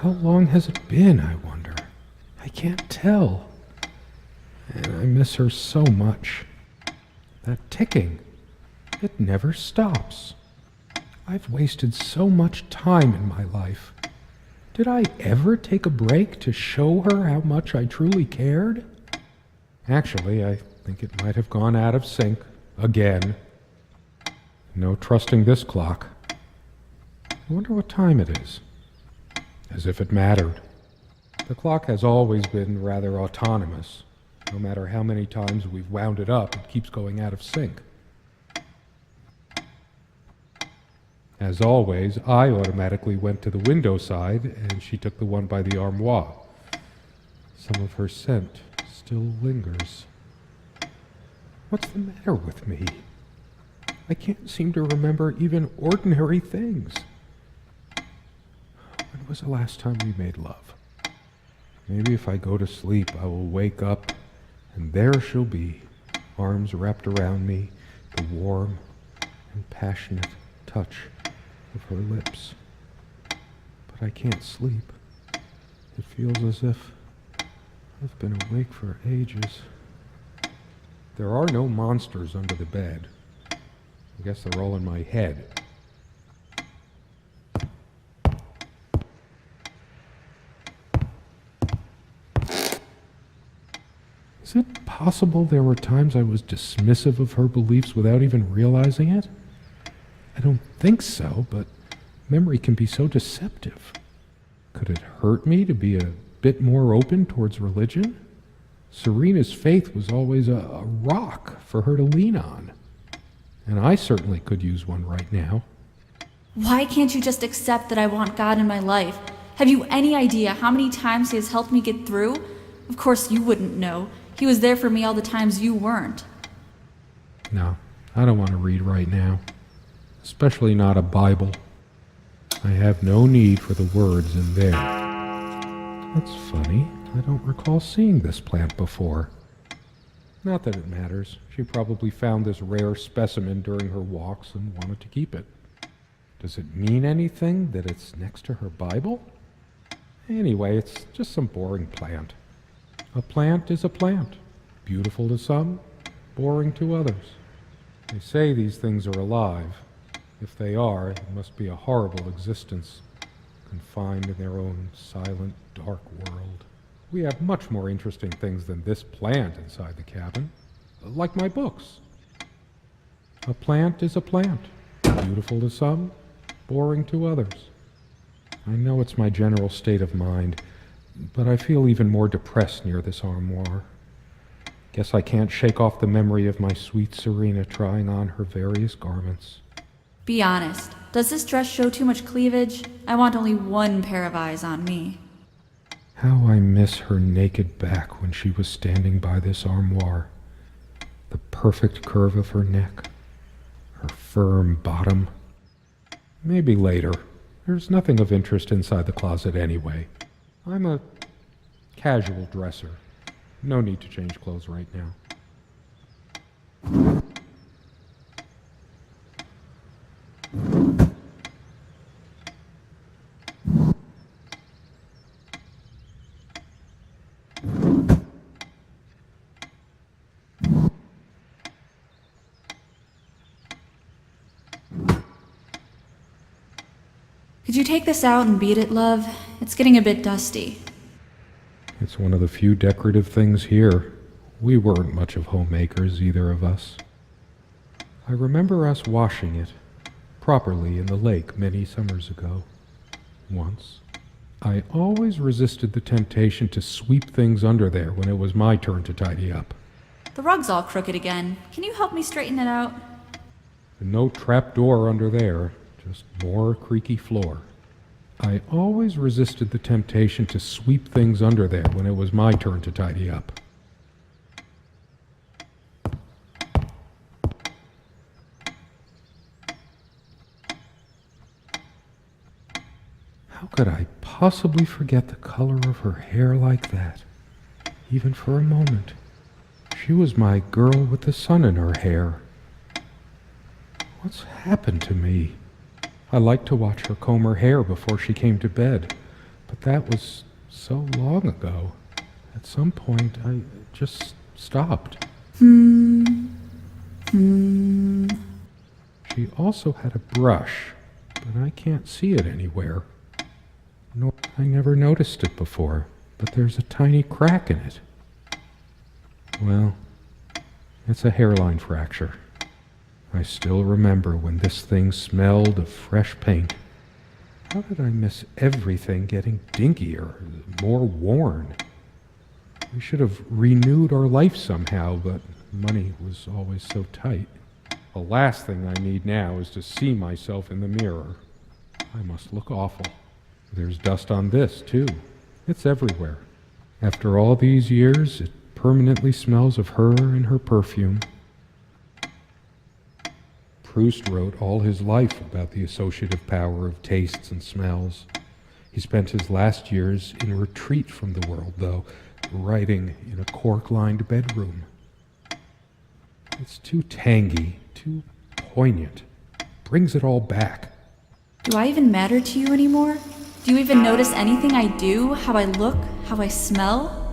How long has it been, I wonder? I can't tell. And I miss her so much. That ticking, it never stops. I've wasted so much time in my life. Did I ever take a break to show her how much I truly cared? Actually, I think it might have gone out of sync again. No trusting this clock. I wonder what time it is. As if it mattered. The clock has always been rather autonomous. No matter how many times we've wound it up, it keeps going out of sync. As always, I automatically went to the window side, and she took the one by the armoire. Some of her scent still lingers. What's the matter with me? I can't seem to remember even ordinary things. When was the last time we made love? Maybe if I go to sleep, I will wake up, and there she'll be, arms wrapped around me, the warm and passionate touch of her lips. But I can't sleep. It feels as if I've been awake for ages. There are no monsters under the bed. I guess they're all in my head. Is it possible there were times I was dismissive of her beliefs without even realizing it? I don't think so, but memory can be so deceptive. Could it hurt me to be a bit more open towards religion? Serena's faith was always a rock for her to lean on. And I certainly could use one right now. Why can't you just accept that I want God in my life? Have you any idea how many times he has helped me get through? Of course you wouldn't know. He was there for me all the times you weren't. No, I don't want to read right now. Especially not a Bible. I have no need for the words in there. That's funny. I don't recall seeing this plant before. Not that it matters. She probably found this rare specimen during her walks and wanted to keep it. Does it mean anything that it's next to her Bible? Anyway, it's just some boring plant. A plant is a plant. Beautiful to some, boring to others. They say these things are alive. If they are, it must be a horrible existence, confined in their own silent, dark world. We have much more interesting things than this plant inside the cabin, like my books. A plant is a plant, beautiful to some, boring to others. I know it's my general state of mind, but I feel even more depressed near this armoire. Guess I can't shake off the memory of my sweet Serena trying on her various garments. Be honest, does this dress show too much cleavage? I want only one pair of eyes on me. How I miss her naked back when she was standing by this armoire. The perfect curve of her neck, her firm bottom. Maybe later. There's nothing of interest inside the closet anyway. I'm a casual dresser. No need to change clothes right now. Could you take this out and beat it, love? It's getting a bit dusty. It's one of the few decorative things here. We weren't much of homemakers, either of us. I remember us washing it properly in the lake many summers ago. Once. I always resisted the temptation to sweep things under there when it was my turn to tidy up. The rug's all crooked again. Can you help me straighten it out? No trap door under there, just more creaky floor. I always resisted the temptation to sweep things under there when it was my turn to tidy up. How could I possibly forget the color of her hair like that, even for a moment? She was my girl with the sun in her hair. What's happened to me? I liked to watch her comb her hair before she came to bed, But that was so long ago. At some point, I just stopped. She also had a brush, but I can't see it anywhere. No, I never noticed it before, but there's a tiny crack in it. Well, it's a hairline fracture. I still remember when this thing smelled of fresh paint. How did I miss everything getting dinkier, more worn? We should have renewed our life somehow, but money was always so tight. The last thing I need now is to see myself in the mirror. I must look awful. There's dust on this, too. It's everywhere. After all these years, it permanently smells of her and her perfume. Proust wrote all his life about the associative power of tastes and smells. He spent his last years in retreat from the world, though, writing in a cork-lined bedroom. It's too tangy, too poignant. Brings it all back. Do I even matter to you anymore? Do you even notice anything I do, how I look, how I smell?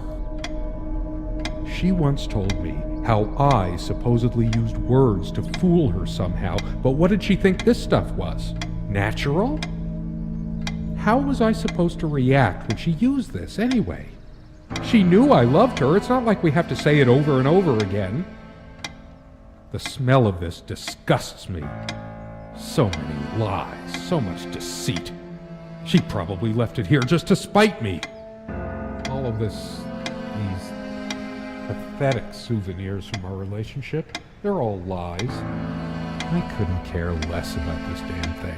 She once told me how I supposedly used words to fool her somehow, but what did she think this stuff was? Natural? How was I supposed to react when she used this anyway? She knew I loved her. It's not like we have to say it over and over again. The smell of this disgusts me. So many lies, so much deceit. She probably left it here just to spite me. All of these pathetic souvenirs from our relationship, they're all lies. I couldn't care less about this damn thing.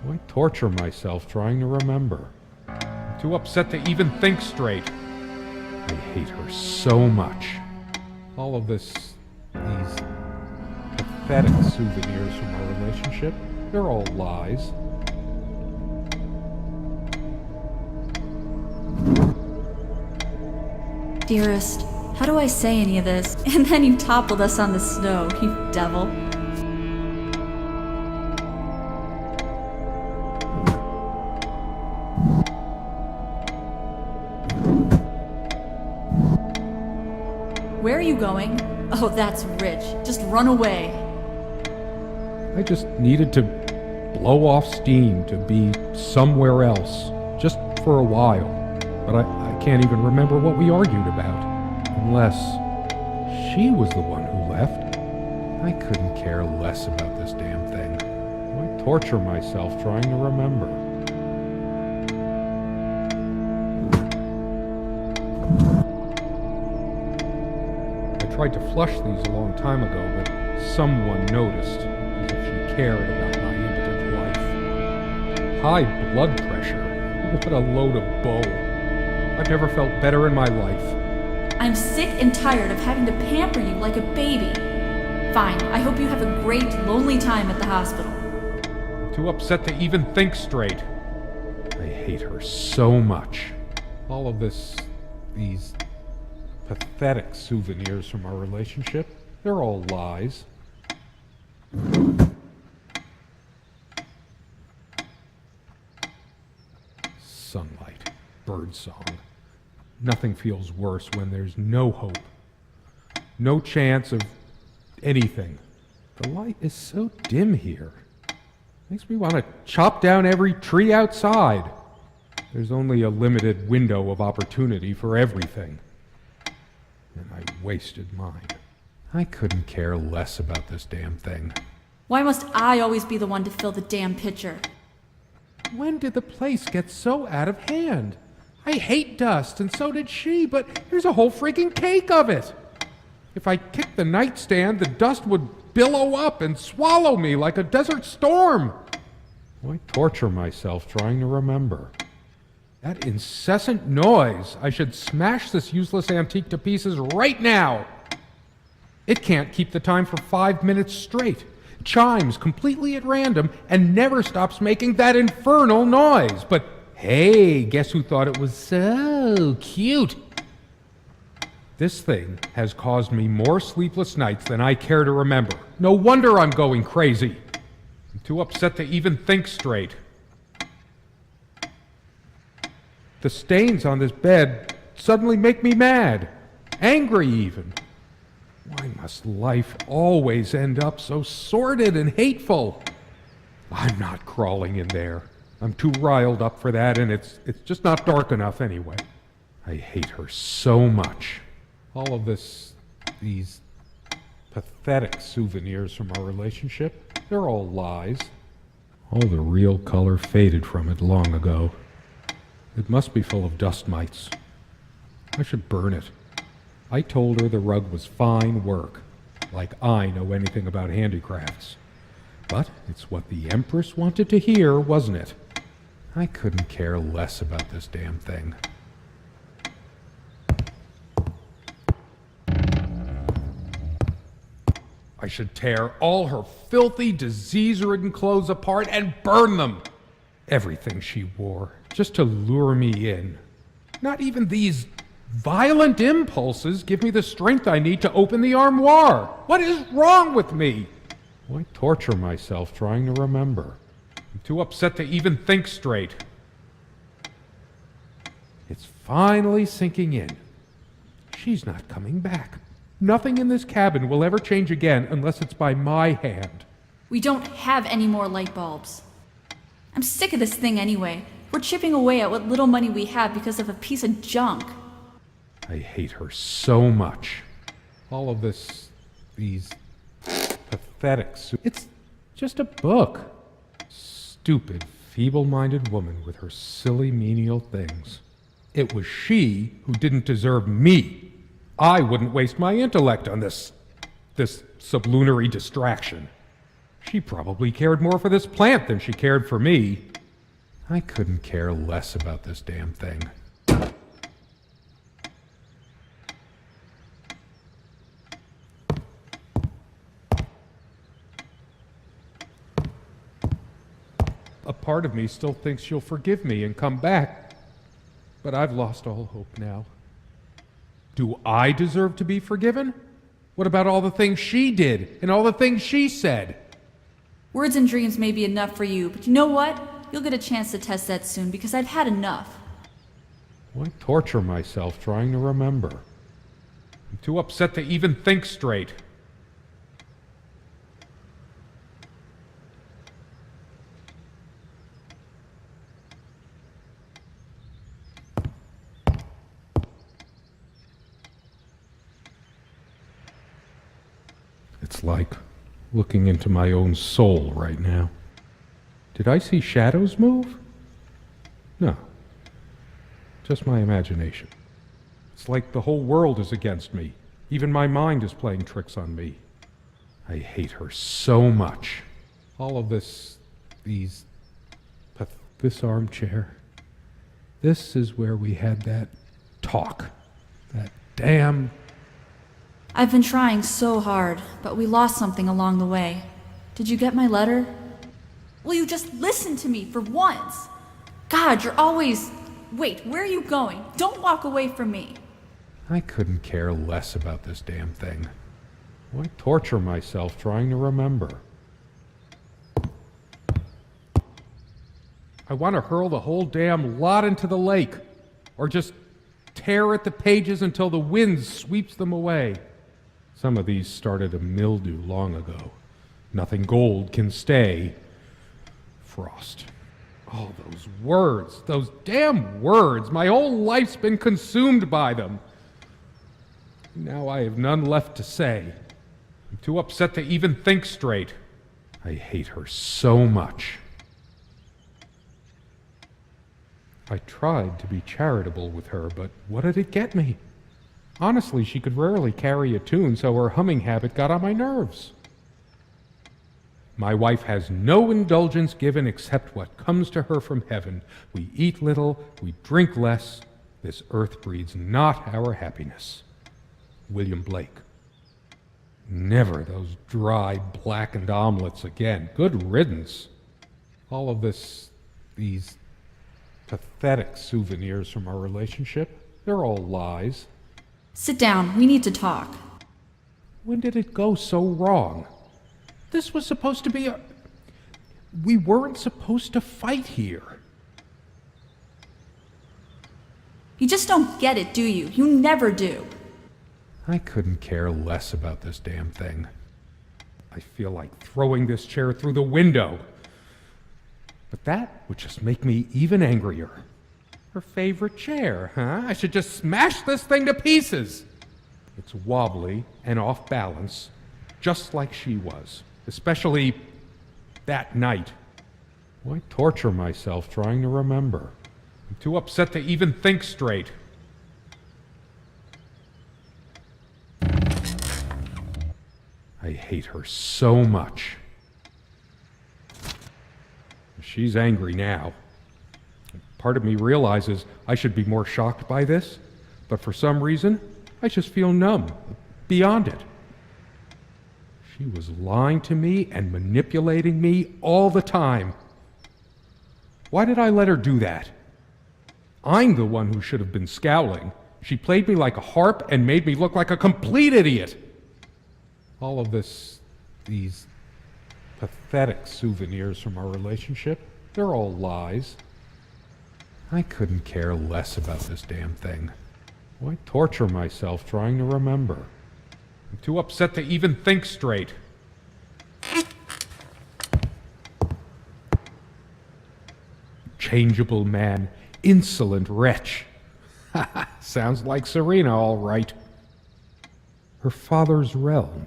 Why torture myself trying to remember? I'm too upset to even think straight. I hate her so much. All of these pathetic souvenirs from our relationship, they're all lies. Dearest, how do I say any of this? And then you toppled us on the snow, you devil. Where are you going? Oh, that's rich. Just run away. I just needed to blow off steam, to be somewhere else, just for a while. But I can't even remember what we argued about. Unless she was the one who left. I couldn't care less about this damn thing. Why torture myself trying to remember? I tried to flush these a long time ago, but someone noticed, as if she cared about my impotent life. High blood pressure? What a load of bull. I've never felt better in my life. I'm sick and tired of having to pamper you like a baby. Fine, I hope you have a great, lonely time at the hospital. I'm too upset to even think straight. I hate her so much. All of these pathetic souvenirs from our relationship, they're all lies. Sunlight, birdsong. Nothing feels worse when there's no hope. No chance of anything. The light is so dim here. Makes me want to chop down every tree outside. There's only a limited window of opportunity for everything. And I wasted mine. I couldn't care less about this damn thing. Why must I always be the one to fill the damn pitcher? When did the place get so out of hand? I hate dust, and so did she, but here's a whole freaking cake of it. If I kicked the nightstand, the dust would billow up and swallow me like a desert storm. Why torture myself trying to remember? That incessant noise. I should smash this useless antique to pieces right now. It can't keep the time for 5 minutes straight. Chimes completely at random and never stops making that infernal noise. But hey, guess who thought it was so cute? This thing has caused me more sleepless nights than I care to remember. No wonder I'm going crazy. I'm too upset to even think straight. The stains on this bed suddenly make me mad. Angry, even. Why must life always end up so sordid and hateful? I'm not crawling in there. I'm too riled up for that, and it's just not dark enough anyway. I hate her so much. All of these pathetic souvenirs from our relationship, they're all lies. All the real color faded from it long ago. It must be full of dust mites. I should burn it. I told her the rug was fine work, like I know anything about handicrafts. But it's what the Empress wanted to hear, wasn't it? I couldn't care less about this damn thing. I should tear all her filthy, disease-ridden clothes apart and burn them. Everything she wore, just to lure me in. Not even these violent impulses give me the strength I need to open the armoire. What is wrong with me? Why torture myself trying to remember? I'm too upset to even think straight. It's finally sinking in. She's not coming back. Nothing in this cabin will ever change again unless it's by my hand. We don't have any more light bulbs. I'm sick of this thing anyway. We're chipping away at what little money we have because of a piece of junk. I hate her so much. All of these pathetic... It's just a book. Stupid, feeble-minded woman with her silly menial things. It was she who didn't deserve me. I wouldn't waste my intellect on this sublunary distraction. She probably cared more for this plant than she cared for me. I couldn't care less about this damn thing. A part of me still thinks she'll forgive me and come back, but I've lost all hope now. Do I deserve to be forgiven? What about all the things she did and all the things she said? Words and dreams may be enough for you, but you know what? You'll get a chance to test that soon because I've had enough. Why torture myself trying to remember? I'm too upset to even think straight. It's like looking into my own soul right now. Did I see shadows move? No. Just my imagination. It's like the whole world is against me. Even my mind is playing tricks on me. I hate her so much. All of this armchair. This is where we had that talk. That damn... I've been trying so hard, but we lost something along the way. Did you get my letter? Will you just listen to me for once? God, you're always... Wait, where are you going? Don't walk away from me. I couldn't care less about this damn thing. Why torture myself trying to remember? I want to hurl the whole damn lot into the lake, or just tear at the pages until the wind sweeps them away. Some of these started to mildew long ago. Nothing gold can stay. Frost. Oh, those words, those damn words. My whole life's been consumed by them. Now I have none left to say. I'm too upset to even think straight. I hate her so much. I tried to be charitable with her, but what did it get me? Honestly, she could rarely carry a tune, so her humming habit got on my nerves. My wife has no indulgence given except what comes to her from heaven. We eat little, we drink less. This earth breeds not our happiness. William Blake. Never those dry, blackened omelets again. Good riddance. All of these pathetic souvenirs from our relationship, they're all lies. Sit down. We need to talk. When did it go so wrong? This was supposed to be We weren't supposed to fight here. You just don't get it, do you? You never do. I couldn't care less about this damn thing. I feel like throwing this chair through the window. But that would just make me even angrier. Her favorite chair, huh? I should just smash this thing to pieces. It's wobbly and off balance, just like she was. Especially that night. Why torture myself trying to remember? I'm too upset to even think straight. I hate her so much. She's angry now. Part of me realizes I should be more shocked by this, but for some reason, I just feel numb, beyond it. She was lying to me and manipulating me all the time. Why did I let her do that? I'm the one who should have been scowling. She played me like a harp and made me look like a complete idiot. All of these pathetic souvenirs from our relationship, they're all lies. I couldn't care less about this damn thing. Why torture myself trying to remember? I'm too upset to even think straight. Changeable man, insolent wretch. Sounds like Serena, all right. Her father's realm.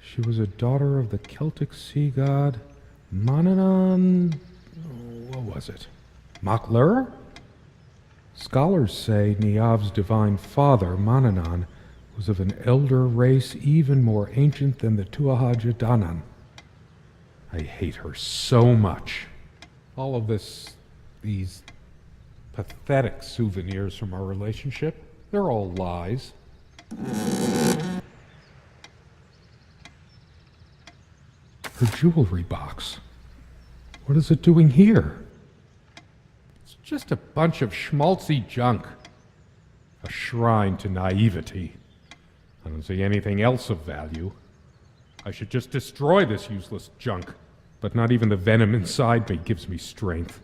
She was a daughter of the Celtic sea god Manannán. What was it? Maclur? Scholars say Niamh's divine father, Manannán, was of an elder race even more ancient than the Tuatha Danann. I hate her so much. All of these pathetic souvenirs from our relationship, they're all lies. Her jewelry box. What is it doing here? It's just a bunch of schmaltzy junk. A shrine to naivety. I don't see anything else of value. I should just destroy this useless junk. But not even the venom inside me gives me strength.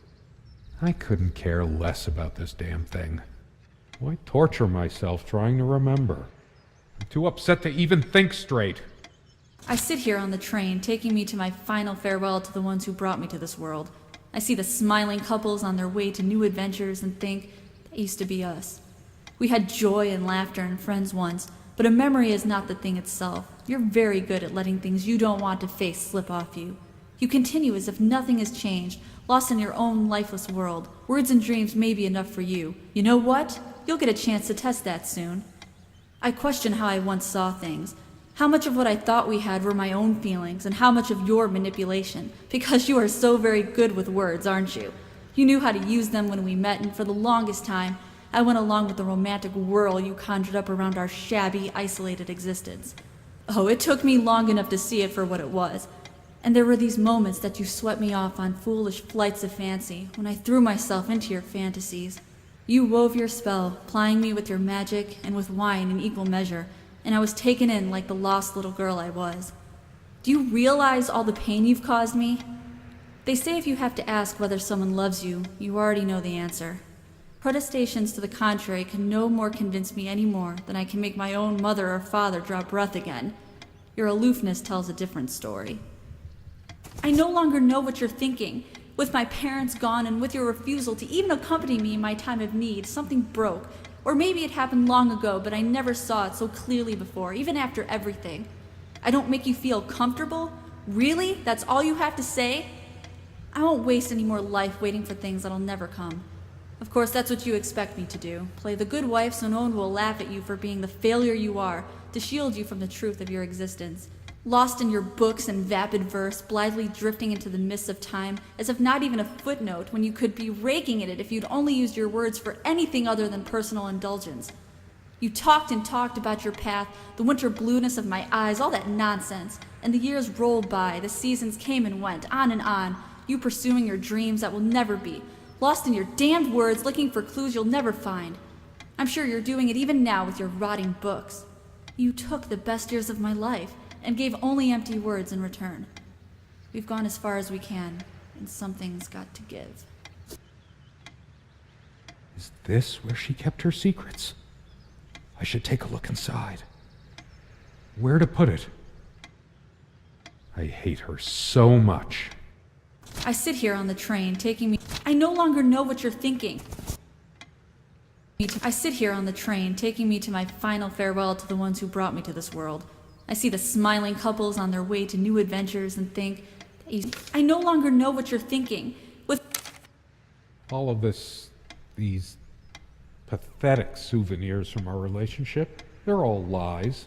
I couldn't care less about this damn thing. Why torture myself trying to remember? I'm too upset to even think straight. I sit here on the train, taking me to my final farewell to the ones who brought me to this world. I see the smiling couples on their way to new adventures and think, that used to be us. We had joy and laughter and friends once, but a memory is not the thing itself. You're very good at letting things you don't want to face slip off you. You continue as if nothing has changed, lost in your own lifeless world. Words and dreams may be enough for you. You know what? You'll get a chance to test that soon. I question how I once saw things. How much of what I thought we had were my own feelings, and how much of your manipulation, because you are so very good with words, aren't you? You knew how to use them when we met, and for the longest time, I went along with the romantic whirl you conjured up around our shabby, isolated existence. Oh, it took me long enough to see it for what it was. And there were these moments that you swept me off on foolish flights of fancy, when I threw myself into your fantasies. You wove your spell, plying me with your magic and with wine in equal measure, and I was taken in like the lost little girl I was. Do you realize all the pain you've caused me? They say if you have to ask whether someone loves you, you already know the answer. Protestations to the contrary can no more convince me any more than I can make my own mother or father draw breath again. Your aloofness tells a different story. I no longer know what you're thinking. With my parents gone and with your refusal to even accompany me in my time of need, something broke. Or maybe it happened long ago, but I never saw it so clearly before, even after everything. I don't make you feel comfortable? Really? That's all you have to say? I won't waste any more life waiting for things that'll never come. Of course, that's what you expect me to do. Play the good wife so no one will laugh at you for being the failure you are, to shield you from the truth of your existence. Lost in your books and vapid verse, blithely drifting into the mists of time, as if not even a footnote, when you could be raking at it if you'd only used your words for anything other than personal indulgence. You talked and talked about your path, the winter blueness of my eyes, all that nonsense. And the years rolled by, the seasons came and went, on, you pursuing your dreams that will never be, lost in your damned words, looking for clues you'll never find. I'm sure you're doing it even now with your rotting books. You took the best years of my life, and gave only empty words in return. We've gone as far as we can, and something's got to give. Is this where she kept her secrets? I should take a look inside. Where to put it? I hate her so much. I sit here on the train, taking me. I no longer know what you're thinking. I sit here on the train, taking me to my final farewell to the ones who brought me to this world. I see the smiling couples on their way to new adventures and think, I no longer know what you're thinking. With All of these pathetic souvenirs from our relationship, they're all lies.